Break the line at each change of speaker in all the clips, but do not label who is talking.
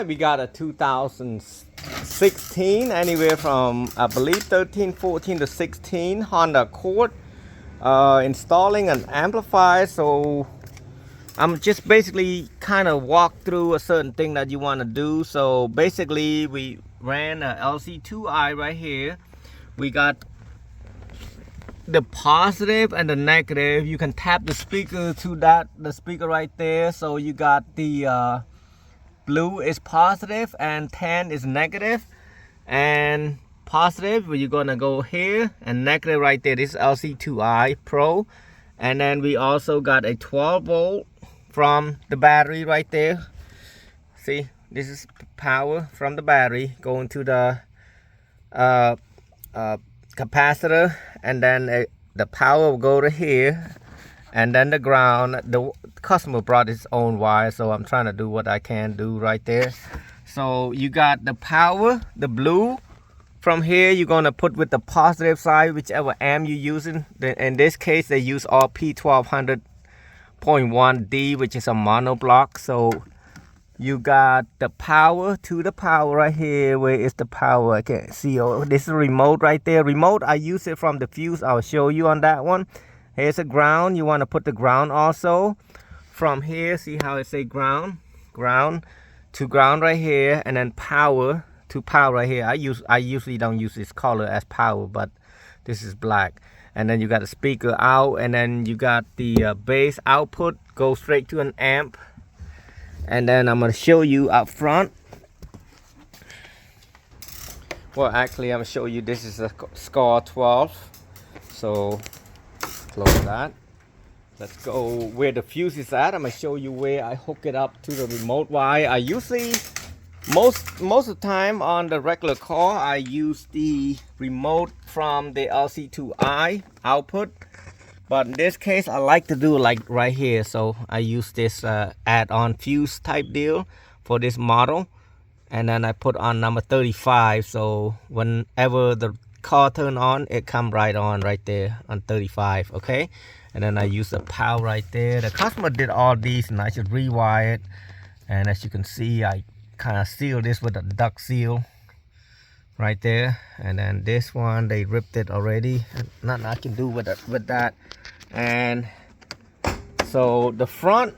We got a 2016, anywhere from I believe 13, 14 to 16 Honda Accord. Installing an amplifier, so I'm just basically kind of walk through a certain thing that you want to do. So basically we ran a LC2I right here. We got the positive and the negative. You can tap the speaker to the speaker right there. So you got the blue is positive and tan is negative, and positive where you're gonna go here, and negative right there. This is LC2I Pro. And then we also got a 12 volt from the battery right there. See, this is power from the battery going to the capacitor, and then the power will go to here, and then the ground. The customer brought his own wire, so I'm trying to do what I can do right there. So you got the power, the blue. From here you're gonna put with the positive side, whichever amp you're using. In this case they use RP1200.1D, which is a mono block. So you got the power to the power right here. Where is the power? I can't see. Oh, this is a remote right there. Remote, I use it from the fuse. I'll show you on that one. Here's a ground. You want to put the ground also. From here, see how it say ground to ground right here, and then power to power right here. I usually don't use this color as power, but this is black. And then you got the speaker out, and then you got the bass output go straight to an amp. And then I'm gonna show you up front. Well, actually I'm gonna show you, this is a Skar 12. So close that. Let's go where the fuse is at. I'm gonna show you where I hook it up to the remote wire. I usually, most of the time on the regular car, I use the remote from the LC2I output. But in this case, I like to do like right here. So I use this add-on fuse type deal for this model. And then I put on number 35. So whenever the car turn on, it come right on right there on 35, okay? And then I use the power right there. The customer did all these and I just rewire it. And as you can see, I kind of seal this with a duct seal right there. And then this one, they ripped it already. Nothing I can do with that. And so the front,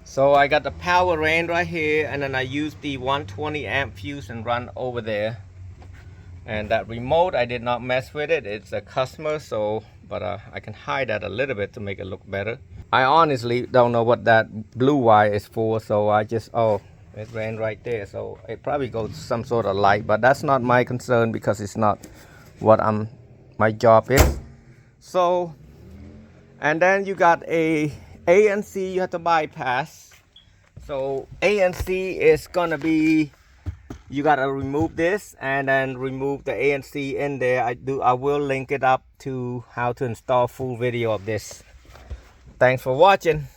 so I got the power ran right here, and then I use the 120 amp fuse and run over there. And that remote, I did not mess with it. It's a customer, so but I can hide that a little bit to make it look better. I honestly don't know what that blue wire is for, so I just, oh, it ran right there. So it probably goes to some sort of light, but that's not my concern because it's not what my job is. So, and then you got a ANC you have to bypass. So ANC is gonna be, you gotta remove this and then remove the ANC in there. I will link it up to how to install full video of this. Thanks for watching.